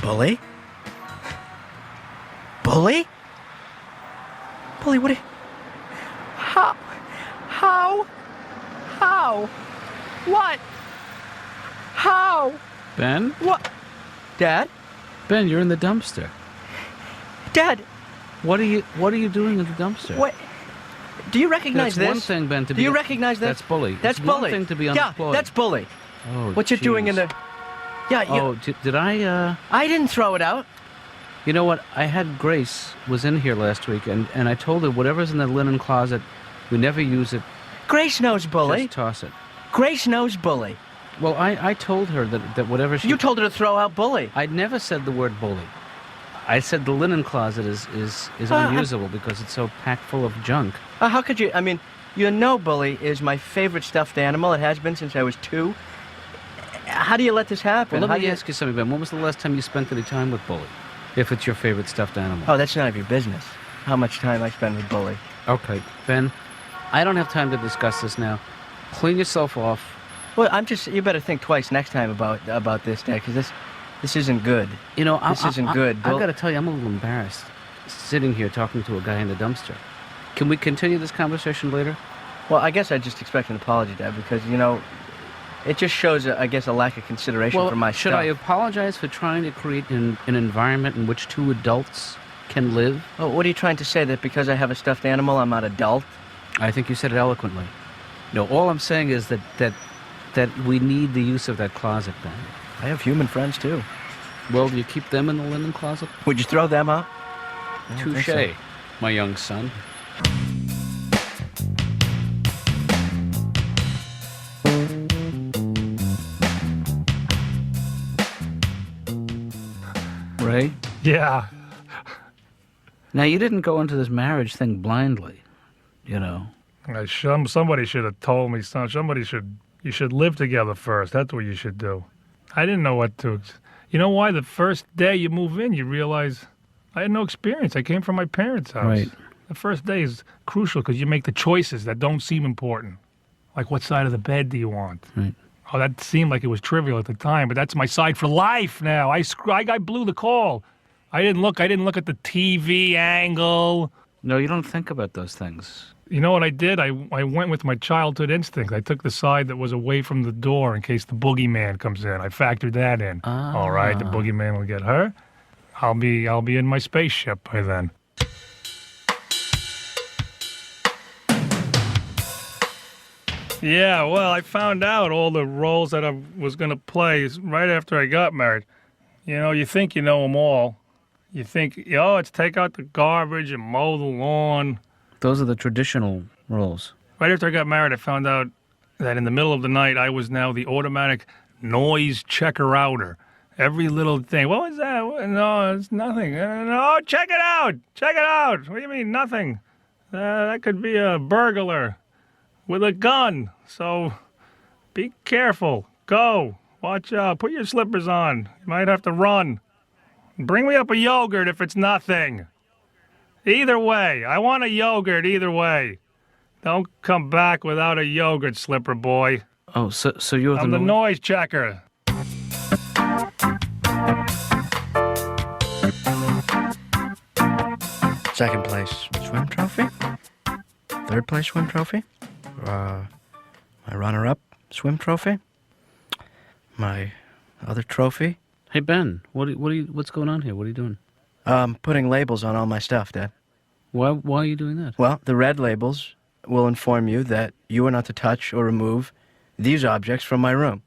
Bully? Bully? Bully, what are you... How? What? How? Ben? What? Dad? Ben, you're in the dumpster. Dad! What are you doing in the dumpster? What? Do you recognize That's this? one thing, Ben, to be... Do you recognize this? That's bully. That's it's bully. one thing to be unemployed. Yeah, that's bully. Oh, What you're doing in jeez. the... Yeah, you... Oh, did I, I didn't throw it out. You know what? I had Grace was in here last week, and I told her whatever's in the linen closet, we never use it. Grace knows bully. Just toss it. Grace knows bully. Well, I told her that whatever she... You told her to throw out bully. I'd never said the word bully. I said the linen closet is unusable because it's so packed full of junk. How could you... I mean, you know bully is my favorite stuffed animal. It has been since I was 2. How do you let this happen? Well, How let do me ask you something, Ben. When was the last time you spent any time with bully? If it's your favorite stuffed animal. Oh, that's none of your business. How much time I spend with bully. Okay, Ben, I don't have time to discuss this now. Clean yourself off. Well, you better think twice next time about this, Dad, because this isn't good. You know, this isn't good. I've got to tell you, I'm a little embarrassed sitting here talking to a guy in the dumpster. Can we continue this conversation later? Well, I guess I just expect an apology, Dad, because, you know, it just shows, I guess, a lack of consideration for my should stuff. I apologize for trying to create an environment in which 2 adults can live? Oh, what are you trying to say, that because I have a stuffed animal, I'm not adult? I think you said it eloquently. No, all I'm saying is that we need the use of that closet, Ben. I have human friends, too. Well, do you keep them in the linen closet? Would you throw them out? Touché, my young son. Ray? Yeah. Now, you didn't go into this marriage thing blindly, you know. Somebody should have told me something. You should live together first. That's what you should do. I didn't know what to... You know why? The first day you move in, you realize I had no experience. I came from my parents' house. Right. The first day is crucial because you make the choices that don't seem important. Like, what side of the bed do you want? Right. Oh, that seemed like it was trivial at the time, but that's my side for life now. I blew the call. I didn't look at the TV angle. No, you don't think about those things. You know what I did? I went with my childhood instinct. I took the side that was away from the door in case the boogeyman comes in. I factored that in. Ah. All right, the boogeyman will get her. I'll be in my spaceship by then. Yeah, well, I found out all the roles that I was going to play right after I got married. You know, you think you know them all. You think, it's take out the garbage and mow the lawn. Those are the traditional roles. Right after I got married, I found out that in the middle of the night, I was now the automatic noise checker-outer. Every little thing. What was that? No, it's nothing. No, check it out. Check it out. What do you mean, nothing? That could be a burglar with a gun. So be careful. Go. Watch out. Put your slippers on. You might have to run. Bring me up a yogurt if it's nothing. Either way. I want a yogurt either way. Don't come back without a yogurt, slipper boy. Oh, so you're I'm the noise checker. Second place swim trophy. Third place swim trophy. My runner-up swim trophy. My other trophy. Hey, Ben, what's going on here? What are you doing? Putting labels on all my stuff, Dad. Why are you doing that? Well, the red labels will inform you that you are not to touch or remove these objects from my room.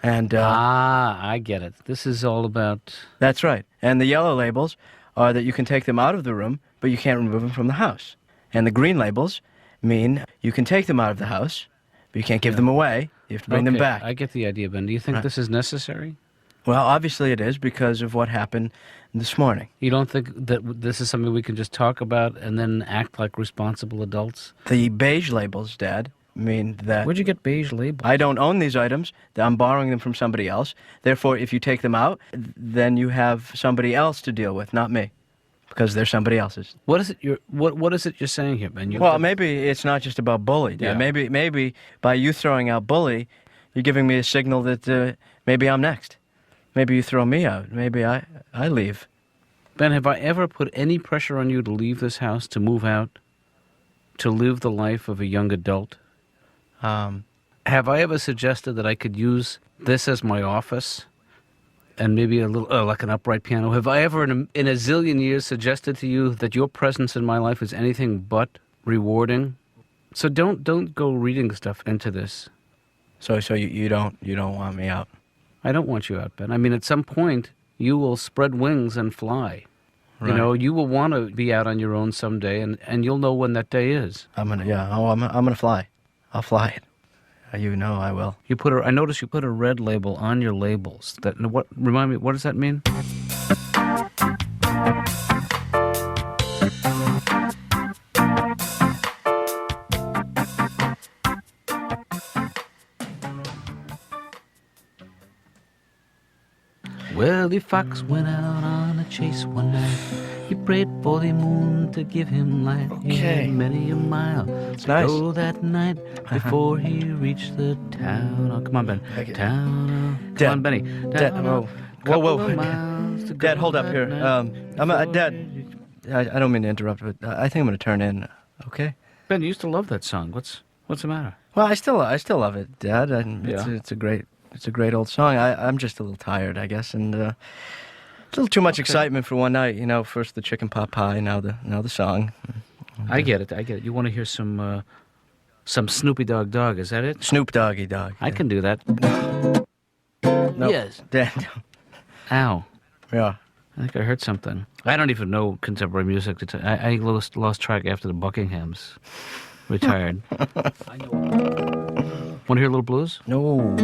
And I get it. This is all about... That's right. And the yellow labels are that you can take them out of the room, but you can't remove them from the house. And the green labels mean you can take them out of the house, but you can't give them away. You have to bring them back. I get the idea, Ben. Do you think this is necessary? Well, obviously it is because of what happened this morning. You don't think that this is something we can just talk about and then act like responsible adults? The beige labels, Dad, mean that... Where'd you get beige labels? I don't own these items. I'm borrowing them from somebody else. Therefore, if you take them out, then you have somebody else to deal with, not me, because they're somebody else's. What is it you're saying here, Ben? Well, maybe it's not just about bully, Dad. Yeah. Maybe by you throwing out bully, you're giving me a signal that maybe I'm next. Maybe you throw me out. Maybe I leave. Ben, have I ever put any pressure on you to leave this house, to move out, to live the life of a young adult? Have I ever suggested that I could use this as my office and maybe a little, like an upright piano? Have I ever in a zillion years suggested to you that your presence in my life is anything but rewarding? So don't go reading stuff into this. So you don't want me out. I don't want you out, Ben. I mean, at some point, you will spread wings and fly. Right. You know, you will want to be out on your own someday, and you'll know when that day is. I'm gonna fly. I'll fly it. You know I will. I noticed you put a red label on your labels. Remind me, what does that mean? Well, the fox went out on a chase one night. He prayed for the moon to give him light. He Okay. had many a mile It's to nice. go that night before he reached the town. Oh, come on, Ben. Okay. Town. Come Dad. on, Benny. Dad, Down whoa. a couple Whoa. of miles to Dad, go hold up that here. night. Dad, I don't mean to interrupt, but I think I'm gonna turn in. Okay. Ben, you used to love that song. What's the matter? Well, I still love it, Dad. And Yeah. it's a great old song. I'm just a little tired, I guess, and a little too much excitement for one night. You know, first the chicken pot pie, now the song. I get it. You want to hear some Snoopy Dogg Dog? Is that it? Snoop Doggy Dog. I can do that. No. Yes. Dad. Ow. Yeah. I think I heard something. I don't even know contemporary music. I lost track after the Buckinghams retired. Want to hear a little blues? No.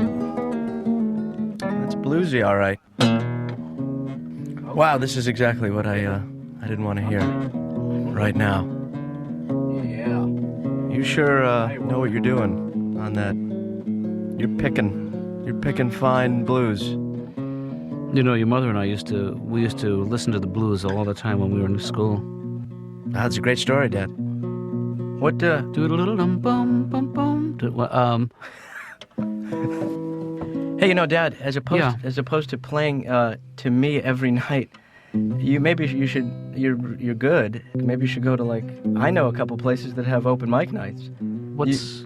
That's bluesy, all right. Wow, this is exactly what I didn't want to hear right now. Yeah. You sure know what you're doing on that. You're picking fine blues. You know, your mother and I used to listen to the blues all the time when we were in school. That's a great story, Dad. What, Do it a little bum bum bum. Hey, you know, Dad, as opposed to playing to me every night, you're good. Maybe you should go to I know a couple places that have open mic nights. What's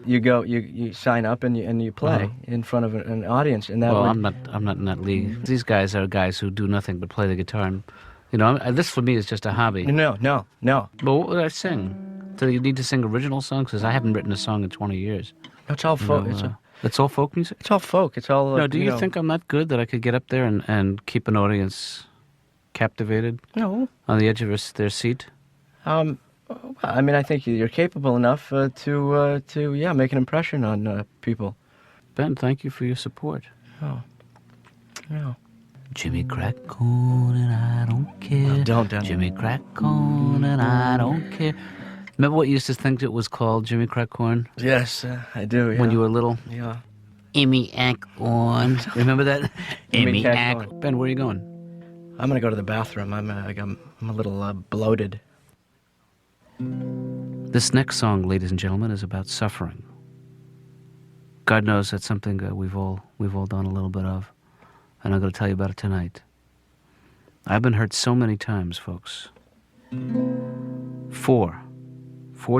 You sign up and you play in front of an audience, and that well, way. I'm not in that league. These guys are guys who do nothing but play the guitar. And, you know, this for me is just a hobby. No. But what would I sing? Do you need to sing original songs? Because I haven't written a song in 20 years. It's all folk. It's all folk music? It's all folk. It's all. No, do you think I'm that good that I could get up there and keep an audience captivated No. on the edge of their seat? I mean, I think you're capable enough to make an impression on people. Ben, thank you for your support. Oh. Yeah. Jimmy crack corn and I don't care. No, don't. Jimmy crack corn and I don't care. Remember what you used to think it was called, Jimmy crack corn? Yes, I do. Yeah. When you were little? Yeah. Emmy Acorn. Remember that? Emmy Acorn. Ben, where are you going? I'm gonna go to the bathroom. I'm a little bloated. This next song, ladies and gentlemen, is about suffering. God knows that's something we've all done a little bit of, and I'm going to tell you about it tonight. I've been hurt so many times, folks. Four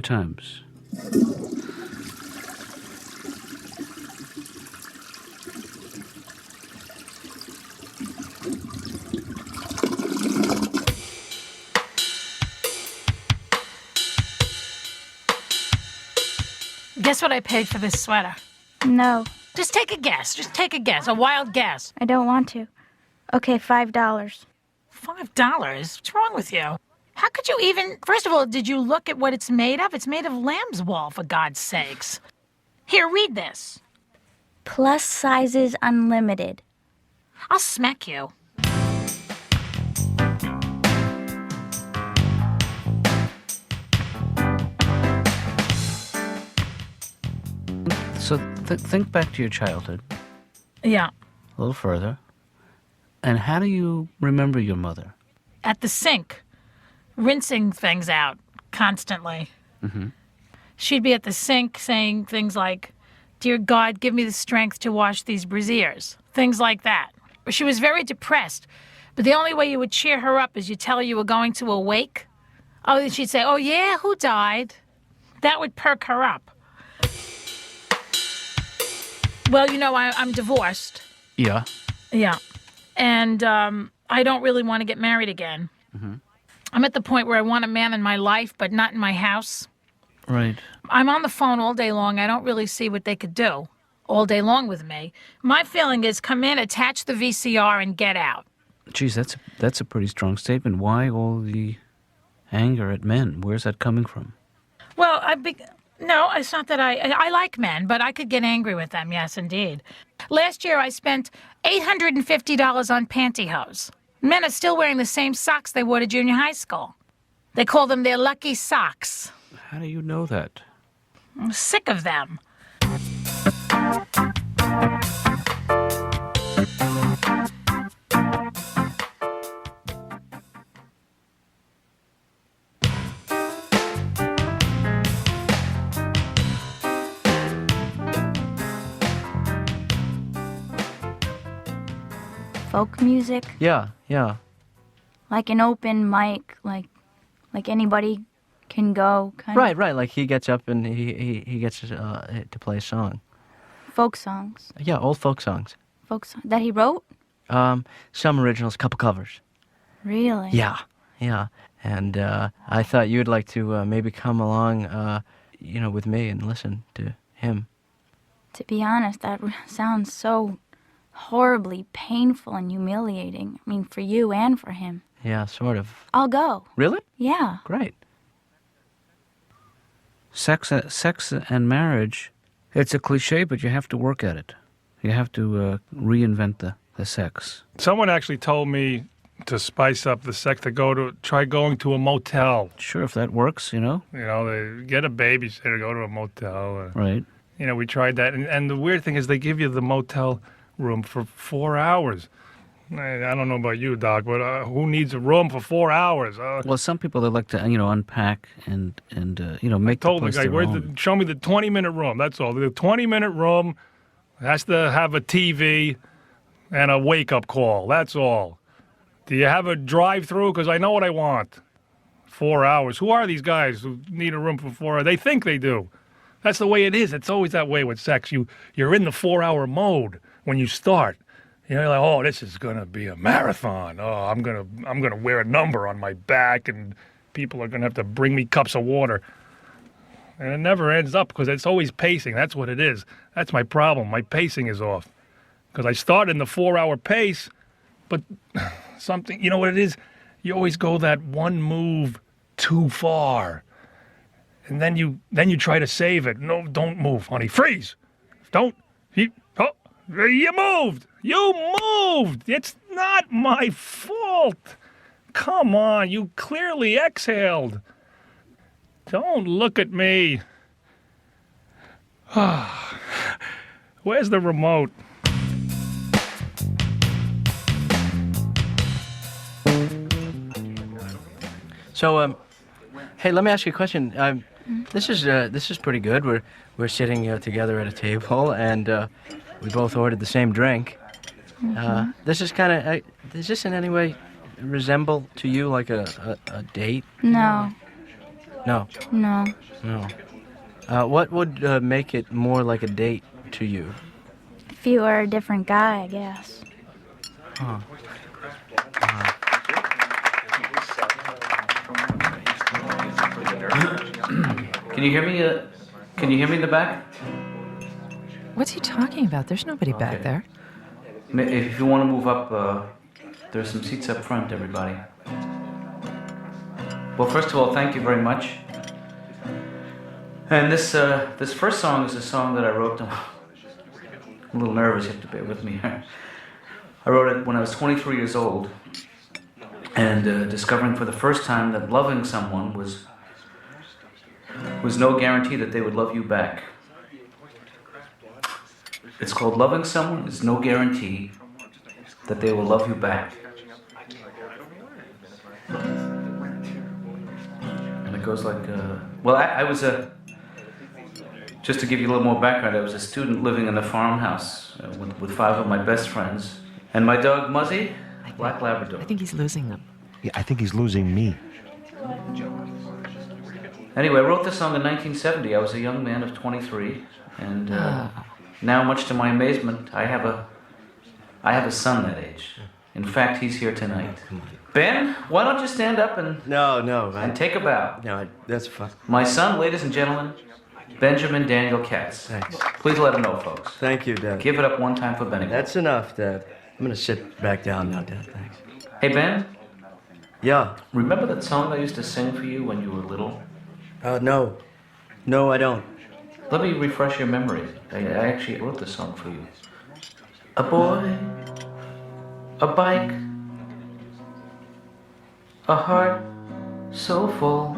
times. Guess what I paid for this sweater? No, Just take a guess. Just take a guess. A wild guess. I don't want to. Okay, $5. $5? What's wrong with you? How could you even... First of all, did you look at what it's made of? It's made of lamb's wool, for God's sakes. Here, read this. Plus sizes unlimited. I'll smack you. So think back to your childhood Yeah. a little further. And how do you remember your mother? At the sink, rinsing things out constantly. Mm-hmm. She'd be at the sink saying things like, "Dear God, give me the strength to wash these brassieres." Things like that. She was very depressed, but the only way you would cheer her up is you tell her you were going to a wake. Oh, and she'd say, "Oh, yeah, who died?" That would perk her up. Well, I'm divorced. Yeah. Yeah. And I don't really want to get married again. Mm-hmm. I'm at the point where I want a man in my life, but not in my house. Right. I'm on the phone all day long. I don't really see what they could do all day long with me. My feeling is come in, attach the VCR, and get out. Geez, that's a pretty strong statement. Why all the anger at men? Where's that coming from? Well, no, it's not that I like men, but I could get angry with them, yes, indeed. Last year, I spent $850 on pantyhose. Men are still wearing the same socks they wore to junior high school. They call them their lucky socks. How do you know that? I'm sick of them. Folk music, Yeah. like an open mic, like anybody can go. Kind Right. Like he gets up and he gets to play a song. Folk songs. Yeah, old folk songs. Folk song that he wrote. Some originals, a couple covers. Really? Yeah. And I thought you'd like to maybe come along, with me and listen to him. To be honest, that sounds so horribly painful and humiliating. I mean, for you and for him. Yeah, sort of. I'll go. Really? Yeah. Great. Sex and marriage, it's a cliche, but you have to work at it. You have to reinvent the sex. Someone actually told me to spice up the sex, to try going to a motel. Sure, if that works, They get a babysitter, go to a motel. Right. We tried that. And the weird thing is they give you the motel room for 4 hours. I don't know about you, Doc, but who needs a room for 4 hours? Well, some people, they like to, unpack and make the Told the place guy, their own. show me the 20-minute room. That's all. The 20-minute room has to have a TV and a wake-up call. That's all. Do you have a drive-through? Because I know what I want. 4 hours. Who are these guys who need a room for 4 hours? They think they do. That's the way it is. It's always that way with sex. You're in the 4-hour mode when you start. You're like, oh, this is gonna be a marathon. Oh, I'm gonna wear a number on my back, and people are gonna have to bring me cups of water. And it never ends up because it's always pacing. That's what it is. That's my problem. My pacing is off because I start in the 4-hour pace, but something, you know what it is? You always go that one move too far, and then you try to save it. No, don't move, honey. Freeze. Don't. You moved. You moved. It's not my fault. Come on. You clearly exhaled. Don't look at me. Where's the remote? So, hey, let me ask you a question. This is pretty good. We're sitting together at a table, and we both ordered the same drink. This is kind of. Does this in any way resemble to you like a date? No. No. No. No. What would make it more like a date to you? If you were a different guy, I guess. Huh. Can you hear me? Can you hear me in the back? What's he talking about? There's nobody back there. If you want to move up, there's some seats up front, everybody. Well, first of all, thank you very much. And this first song is a song that I wrote. I'm a little nervous, you have to bear with me here. I wrote it when I was 23 years old, and discovering for the first time that loving someone was no guarantee that they would love you back. It's called Loving Someone is No Guarantee that they will love you back. And it goes like, I was just to give you a little more background, I was a student living in a farmhouse with 5 of my best friends And my dog Muzzy, Black Labrador. I think he's losing them. Yeah, I think he's losing me. Anyway, I wrote this song in 1970. I was a young man of 23, and now, much to my amazement, I have a son that age. In fact, he's here tonight. Ben, why don't you stand up and No, take a bow? No, that's fine. My son, ladies and gentlemen, Benjamin Daniel Katz. Thanks. Please let him know, folks. Thank you, Dad. Give it up one time for Benny. That's enough, Dad. I'm gonna sit back down now, Dad. Thanks. Hey, Ben, Yeah. remember that song I used to sing for you when you were little? No. No, I don't. Let me refresh your memory. I actually wrote this song for you. A boy, a bike, a heart so full,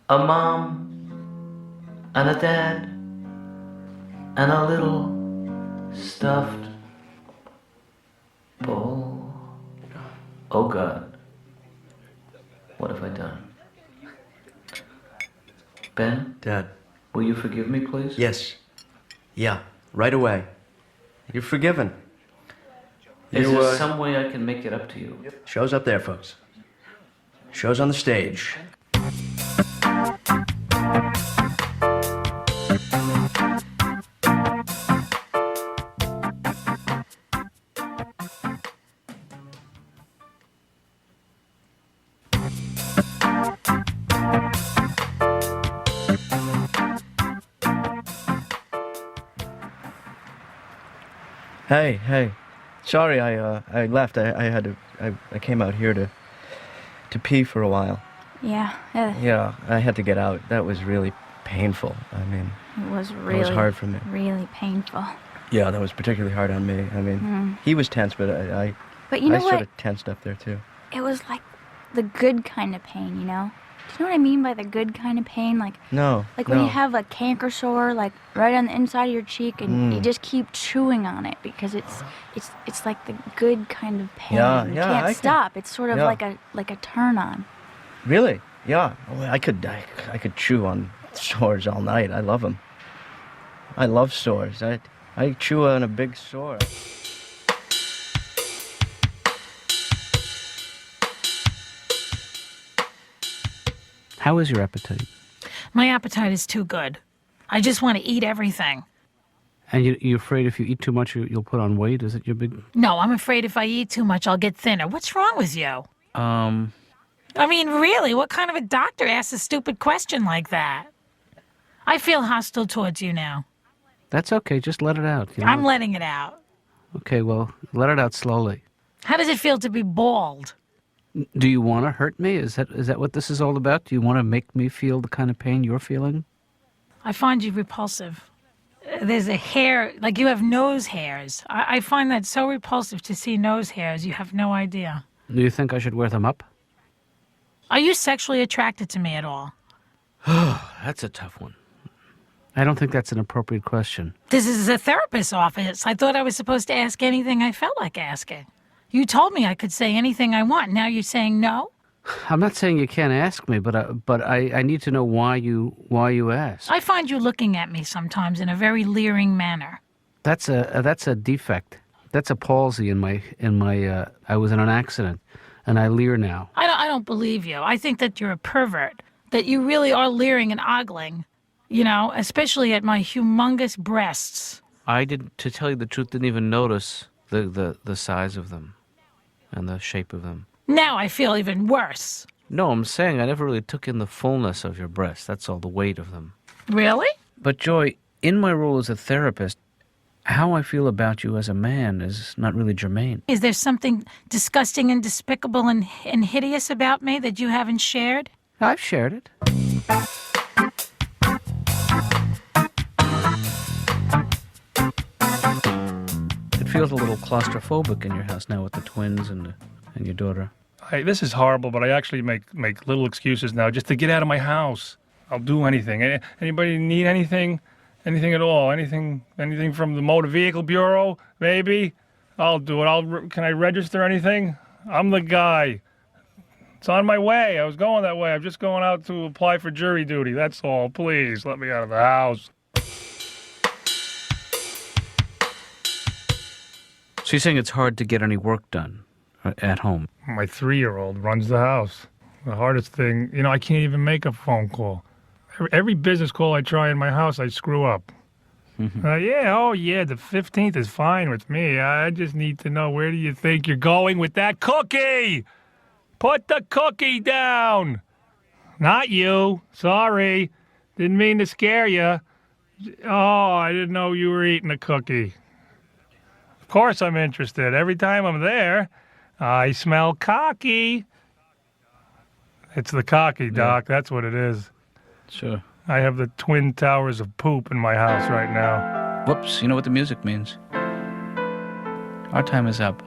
a mom, and a dad, and a little stuffed bull. Oh God, what have I done? Ben, Dad. will you forgive me, please? Yes. Yeah. Right away. You're forgiven. Is there some way I can make it up to you? Show's up there, folks. Show's on the stage. Hey. Sorry, I left. I came out here to pee for a while. Yeah, Yeah, I had to get out. That was really painful. I mean, it was really, it was hard for me. really painful. Yeah, that was particularly hard on me. I mean, he was tense, but I But you know sort what? of tensed up there too. It was like the good kind of pain, you know? Do you know what I mean by the good kind of pain? Like No. when you have a canker sore, like right on the inside of your cheek, and you just keep chewing on it because it's like the good kind of pain. Yeah, you yeah, can't I can- stop. It's sort of yeah. like a turn on. Really? Yeah. Well, I could chew on sores all night. I love them. I love sores. I chew on a big sore. How is your appetite? My appetite is too good. I just want to eat everything. And you're afraid if you eat too much, you'll put on weight? Is it your big... No, I'm afraid if I eat too much, I'll get thinner. What's wrong with you? I mean, really, what kind of a doctor asks a stupid question like that? I feel hostile towards you now. That's okay. Just let it out. You know? I'm letting it out. Okay, well, let it out slowly. How does it feel to be bald? Do you want to hurt me? Is that what this is all about? Do you want to make me feel the kind of pain you're feeling? I find you repulsive. There's a hair, like you have nose hairs. I find that so repulsive to see nose hairs. You have no idea. Do you think I should wear them up? Are you sexually attracted to me at all? That's a tough one. I don't think that's an appropriate question. This is a therapist's office. I thought I was supposed to ask anything I felt like asking. You told me I could say anything I want. Now you're saying no? I'm not saying you can't ask me, but I need to know why you ask. I find you looking at me sometimes in a very leering manner. That's a defect. That's a palsy in my. I was in an accident, and I leer now. I don't believe you. I think that you're a pervert. That you really are leering and ogling. You know, especially at my humongous breasts. I did, to tell you the truth, didn't even notice the size of them, and the shape of them. Now I feel even worse. No, I'm saying I never really took in the fullness of your breasts. That's all, the weight of them. Really? But Joy, in my role as a therapist, how I feel about you as a man is not really germane. Is there something disgusting and despicable and hideous about me that you haven't shared? I've shared it. It feels a little claustrophobic in your house now with the twins and your daughter. This is horrible, but I actually make little excuses now just to get out of my house. I'll do anything. Anybody need anything? Anything at all? Anything from the Motor Vehicle Bureau? Maybe? I'll do it. Can I register anything? I'm the guy. It's on my way. I was going that way. I'm just going out to apply for jury duty. That's all. Please, let me out of the house. So you're saying it's hard to get any work done at home? My 3-year-old runs the house. The hardest thing, I can't even make a phone call. Every business call I try in my house, I screw up. Mm-hmm. The 15th is fine with me. I just need to know, where do you think you're going with that cookie? Put the cookie down. Not you. Sorry. Didn't mean to scare you. Oh, I didn't know you were eating a cookie. Of course I'm interested. Every time I'm there, I smell cocky. It's the cocky, Doc. Yeah. That's what it is. Sure. I have the twin towers of poop in my house right now. Whoops, you know what the music means. Our time is up.